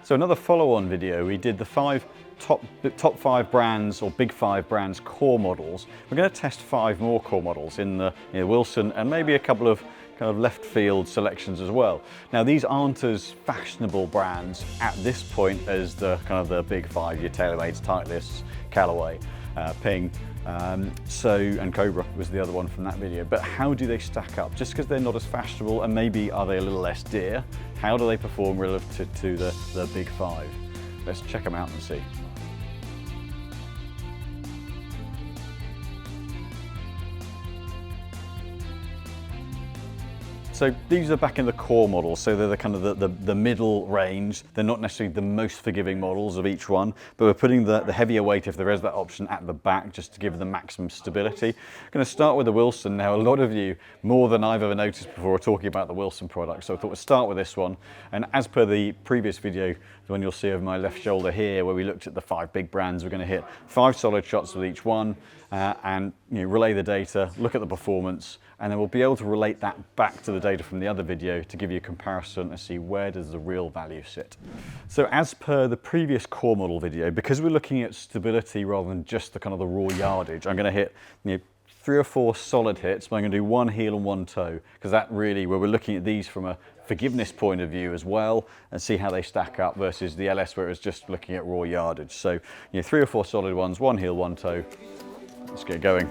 So another follow-on video, we did the top 5 brands, or big 5 brands core models. We're going to test 5 more core models in the Wilson, and maybe a couple of kind of left field selections as well. Now these aren't as fashionable brands at this point as the kind of the big 5, your TaylorMade's, Titleists, Callaway, Ping, and Cobra was the other one from that video. But how do they stack up? Just because they're not as fashionable, and maybe are they a little less dear, how do they perform relative to the big 5? Let's check them out and see. So these are back in the core models, so they're the kind of the middle range. They're not necessarily the most forgiving models of each one, but we're putting the heavier weight, if there is that option, at the back just to give the maximum stability. I'm going to start with the Wilson. Now, a lot of you, more than I've ever noticed before, are talking about the Wilson product, so I thought we'd start with this one. And as per the previous video, the one you'll see over my left shoulder here, where we looked at the 5 big brands, we're going to hit 5 solid shots with each one, and relay the data, look at the performance, and then we'll be able to relate that back to the data from the other video to give you a comparison and see where does the real value sit. So as per the previous core model video, because we're looking at stability rather than just the kind of the raw yardage, I'm going to hit 3 or 4 solid hits, but I'm going to do 1 heel and 1 toe, because that really, where we're looking at these from a forgiveness point of view as well, and see how they stack up versus the LS where it was just looking at raw yardage. So 3 or 4 solid ones, 1 heel, 1 toe. Let's get going.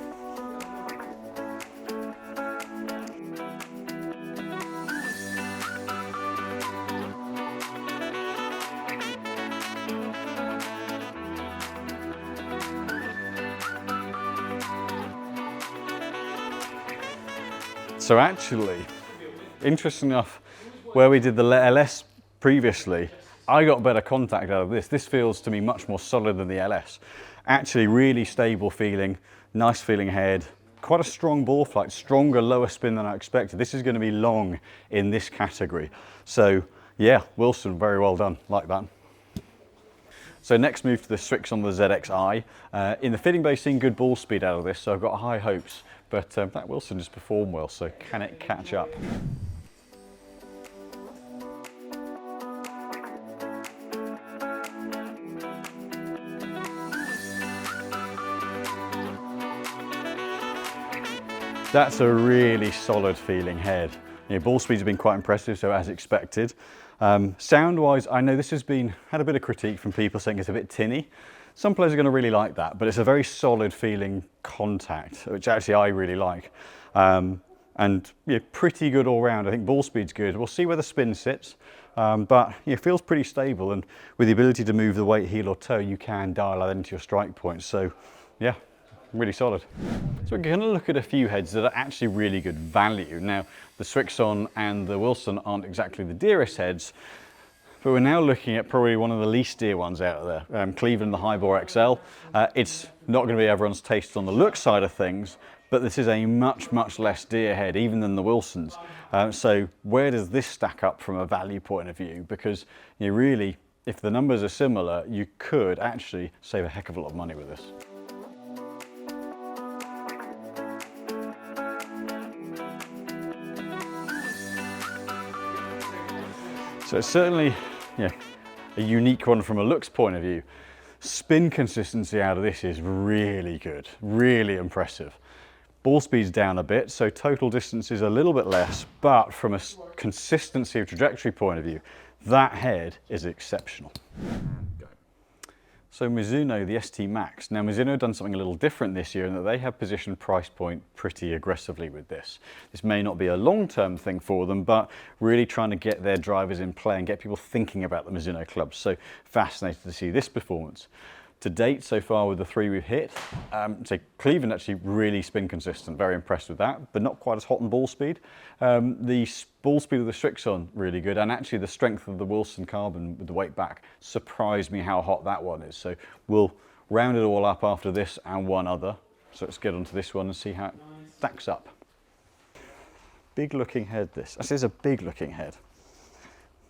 So actually, interesting enough, where we did the LS previously, I got better contact out of this. This feels to me much more solid than the LS. Actually really stable feeling, nice feeling head, quite a strong ball flight, stronger lower spin than I expected. This is going to be long in this category. So yeah, Wilson, very well done, like that. So next move to the Srixon ZXi. In the fitting bay, seeing good ball speed out of this, so I've got high hopes. But that Wilson just performed well, so can it catch up? That's a really solid feeling head. Ball speeds have been quite impressive, so as expected. Sound-wise, I know this has had a bit of critique from people saying it's a bit tinny. Some players are going to really like that, but it's a very solid feeling contact, which actually I really like. And pretty good all round. I think ball speed's good. We'll see where the spin sits, but it feels pretty stable. And with the ability to move the weight heel or toe, you can dial that into your strike point. So yeah, really solid. So we're going to look at a few heads that are actually really good value. Now, the Srixon and the Wilson aren't exactly the dearest heads, but we're now looking at probably one of the least dear ones out there, Cleveland, the Hibore XL. It's not going to be everyone's taste on the look side of things, but this is a much, much less dear head, even than the Wilsons. So where does this stack up from a value point of view? Because really, if the numbers are similar, you could actually save a heck of a lot of money with this. So it's certainly a unique one from a looks point of view. Spin consistency out of this is really good, really impressive. Ball speed's down a bit, so total distance is a little bit less, but from a consistency of trajectory point of view, that head is exceptional. So Mizuno, the ST Max. Now Mizuno have done something a little different this year in that they have positioned price point pretty aggressively with this. This may not be a long-term thing for them, but really trying to get their drivers in play and get people thinking about the Mizuno clubs. So fascinated to see this performance. To date, so far with the 3 we've hit, so Cleveland actually really spin consistent, very impressed with that, but not quite as hot on ball speed. The ball speed of the Srixon, really good, and actually the strength of the Wilson carbon with the weight back surprised me how hot that one is. So we'll round it all up after this and one other. So let's get onto this one and see how it stacks up. Big looking head this. This is a big looking head.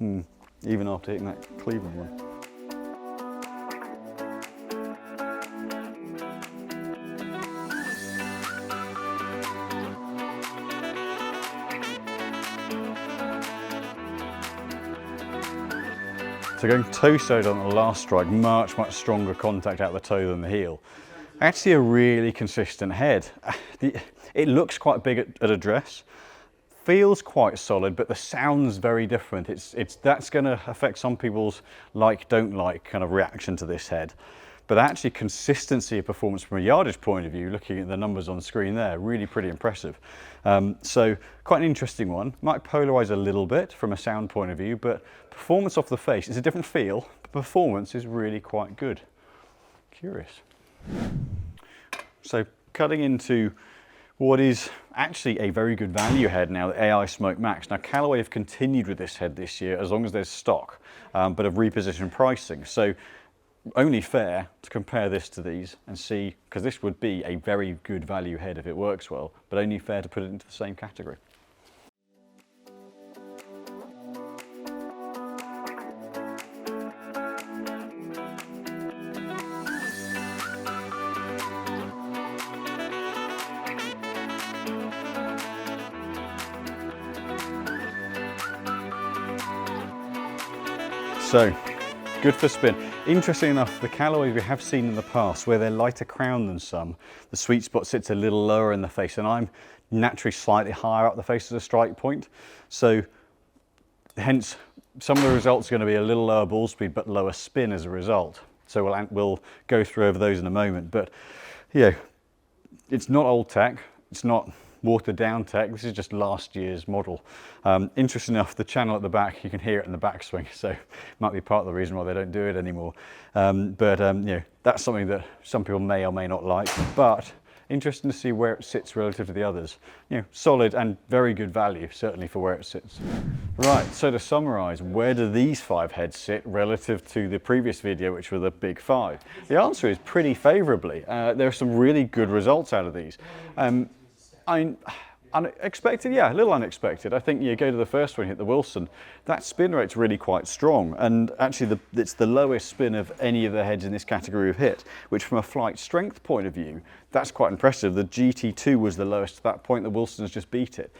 Even after hitting that Cleveland one. So going toe-side on the last strike, much stronger contact out the toe than the heel. Actually a really consistent head. It looks quite big at address, feels quite solid, but the sound's very different. That's going to affect some people's like, don't like kind of reaction to this head. But actually consistency of performance from a yardage point of view, looking at the numbers on screen there, really pretty impressive. So quite an interesting one. Might polarize a little bit from a sound point of view, but performance off the face is a different feel, but performance is really quite good. Curious. So cutting into what is actually a very good value head now, the Ai Smoke Max. Now Callaway have continued with this head this year as long as there's stock, but have repositioned pricing. So only fair to compare this to these and see, because this would be a very good value head if it works well, but only fair to put it into the same category. So, good for spin. Interesting enough, the Callaways we have seen in the past, where they're lighter crown than some, the sweet spot sits a little lower in the face, and I'm naturally slightly higher up the face as a strike point. So, hence, some of the results are going to be a little lower ball speed, but lower spin as a result. So we'll go through over those in a moment. But, yeah, it's not old tech. It's not watered down tech. This is just last year's model. Interesting enough, the channel at the back, you can hear it in the backswing, so might be part of the reason why they don't do it anymore. You know, that's something that some people may or may not like, but interesting to see where it sits relative to the others. You know, solid and very good value, certainly for where it sits. Right, so to summarize, where do these 5 heads sit relative to the previous video, which were the big 5? The answer is pretty favorably. There are some really good results out of these. Unexpected, yeah, a little unexpected. I think you go to the first one, hit the Wilson, that spin rate's really quite strong, and actually it's the lowest spin of any of the heads in this category we've hit, which from a flight strength point of view, that's quite impressive. The GT2 was the lowest at that point, the Wilson's just beat it.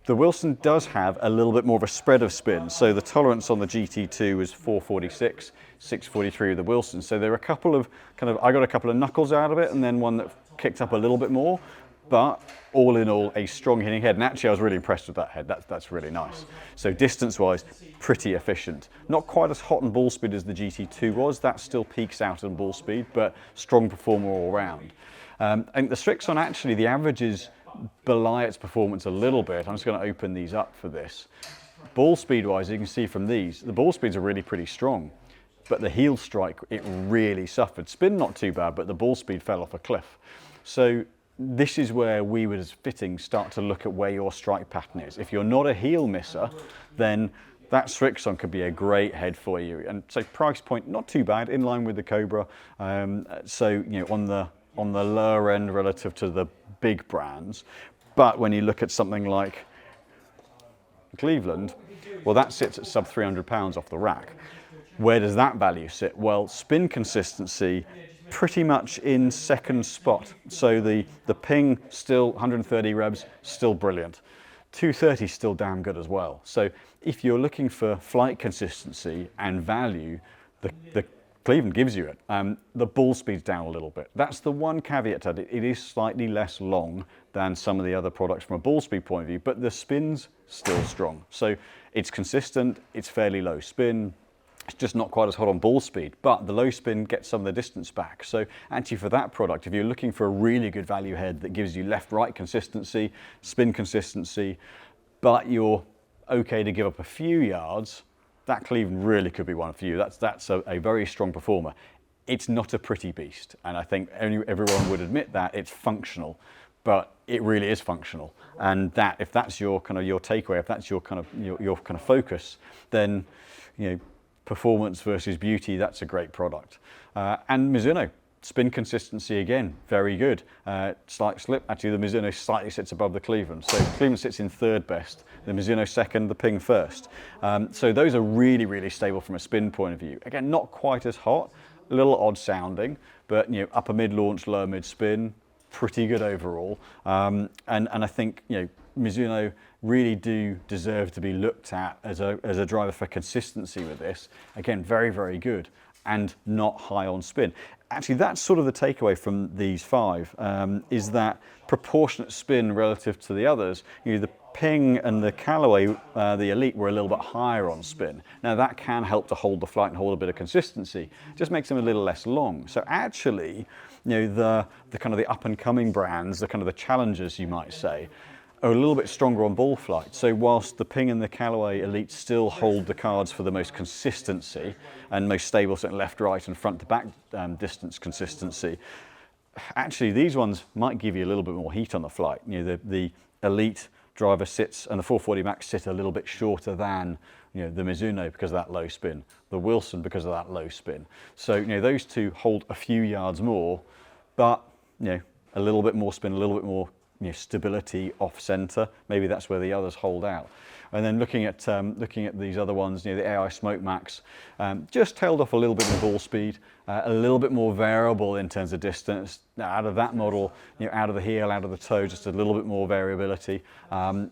The Wilson does have a little bit more of a spread of spin, so the tolerance on the GT2 was 446, 643 with the Wilson, so there are a couple of I got a couple of knuckles out of it, and then one that kicked up a little bit more. But all in all, a strong hitting head. And actually, I was really impressed with that head. That's really nice. So distance-wise, pretty efficient. Not quite as hot on ball speed as the GT2 was. That still peaks out on ball speed, but strong performer all round. And the Srixon, actually, the averages belie its performance a little bit. I'm just going to open these up for this. Ball speed-wise, you can see from these, the ball speeds are really pretty strong. But the heel strike, it really suffered. Spin, not too bad, but the ball speed fell off a cliff. So this is where we would, as fitting, start to look at where your strike pattern is. If you're not a heel misser, then that Srixon could be a great head for you. And so price point, not too bad, in line with the Cobra. So, you know, on the lower end relative to the big brands. But when you look at something like Cleveland, well, that sits at sub £300 off the rack. Where does that value sit? Well, spin consistency, pretty much in second spot. So the ping, still 130 revs, still brilliant. 230 still damn good as well. So if you're looking for flight consistency and value, the Cleveland gives you it. The ball speed's down a little bit. That's the one caveat to it. It is slightly less long than some of the other products from a ball speed point of view, but the spin's still strong. So it's consistent, it's fairly low spin. It's just not quite as hot on ball speed, but the low spin gets some of the distance back. So actually for that product, if you're looking for a really good value head that gives you left-right consistency, spin consistency, but you're okay to give up a few yards, that Cleveland really could be one for you. That's a very strong performer. It's not a pretty beast, and I think everyone would admit that it's functional, but it really is functional. And that, if that's your your takeaway, if that's your your focus, then you know, performance versus beauty, that's a great product. And Mizuno, spin consistency again, very good. Slight slip, actually the Mizuno slightly sits above the Cleveland. So Cleveland sits in third best, the Mizuno second, the Ping first. So those are really, really stable from a spin point of view. Again, not quite as hot, a little odd sounding, but you know, upper mid launch, lower mid spin, pretty good overall. And I think, you know, Mizuno really do deserve to be looked at as a driver for consistency with this. Again, very, very good and not high on spin. Actually, that's sort of the takeaway from these 5, is that proportionate spin relative to the others. You know, the Ping and the Callaway, the Elite, were a little bit higher on spin. Now that can help to hold the flight and hold a bit of consistency. Just makes them a little less long. So actually, you know, the kind of the up and coming brands, the kind of the challengers, you might say, are a little bit stronger on ball flight. So whilst the Ping and the Callaway Elite still hold the cards for the most consistency and most stable, certainly left, right and front to back distance consistency, actually these ones might give you a little bit more heat on the flight. You know, the Elite driver sits and the 440 Max sit a little bit shorter than, you know, the Mizuno because of that low spin, the Wilson because of that low spin. So, you know, those two hold a few yards more, but, you know, a little bit more spin, a little bit more, you know, stability off center. Maybe that's where the others hold out. And then looking at these other ones, you know, the Ai Smoke Max, just tailed off a little bit in ball speed, a little bit more variable in terms of distance. Now, out of that model, you know, out of the heel, out of the toe, just a little bit more variability, and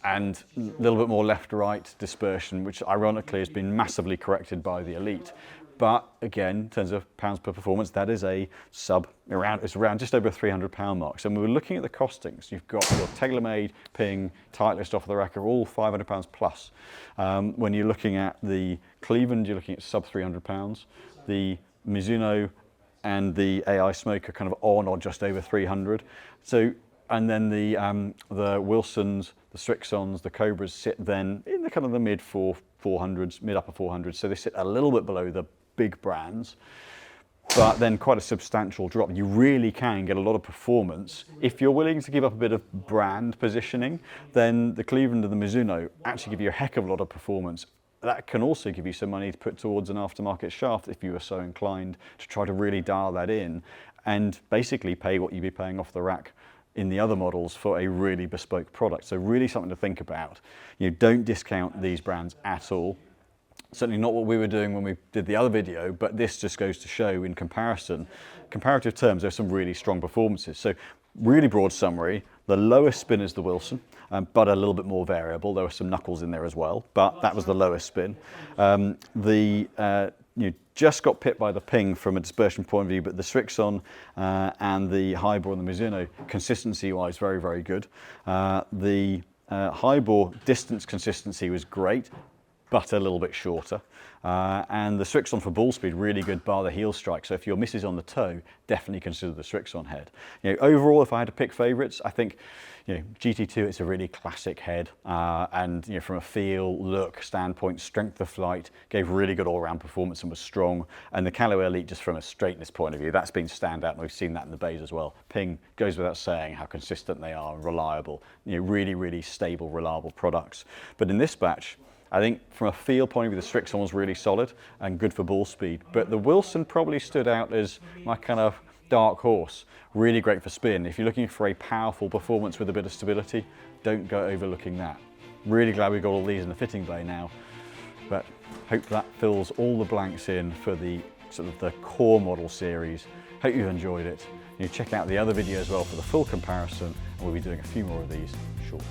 a little bit more left-right dispersion, which ironically has been massively corrected by the Elite. But again, in terms of pounds per performance, that is a it's around just over a £300 mark. So when we're looking at the costings, you've got your TaylorMade, Ping, Titleist off the rack are all £500 plus. When you're looking at the Cleveland, you're looking at sub £300. The Mizuno and the Ai Smoke are kind of on or just over 300. So, and then the Wilsons, the Srixons, the Cobras sit then in the kind of the mid upper 400s. So they sit a little bit below the big brands, but then quite a substantial drop. You really can get a lot of performance. If you're willing to give up a bit of brand positioning, then the Cleveland and the Mizuno actually give you a heck of a lot of performance. That can also give you some money to put towards an aftermarket shaft if you were so inclined to try to really dial that in and basically pay what you'd be paying off the rack in the other models for a really bespoke product. So really something to think about. You know, don't discount these brands at all. Certainly not what we were doing when we did the other video, but this just goes to show in comparative terms, there's some really strong performances. So really broad summary, the lowest spin is the Wilson, but a little bit more variable. There were some knuckles in there as well, but that was the lowest spin. You just got pipped by the Ping from a dispersion point of view, but the Srixon and the Hibore and the Mizuno, consistency-wise, very, very good. The Hibore distance consistency was great, but a little bit shorter. And the Srixon for ball speed, really good bar the heel strike. So if your miss is on the toe, definitely consider the Srixon head. You know, overall, if I had to pick favorites, I think, you know, GT2, it's a really classic head. And, you know, from a feel, look, standpoint, strength of flight, gave really good all-round performance and was strong. And the Callaway Elite, just from a straightness point of view, that's been standout, and we've seen that in the bays as well. Ping goes without saying how consistent they are and reliable. You know, really, really stable, reliable products. But in this batch, I think from a feel point of view, the Srixon was really solid and good for ball speed. But the Wilson probably stood out as my kind of dark horse. Really great for spin. If you're looking for a powerful performance with a bit of stability, don't go overlooking that. Really glad we've got all these in the fitting bay now. But hope that fills all the blanks in for the sort of the core model series. Hope you've enjoyed it. You check out the other video as well for the full comparison, and we'll be doing a few more of these shortly.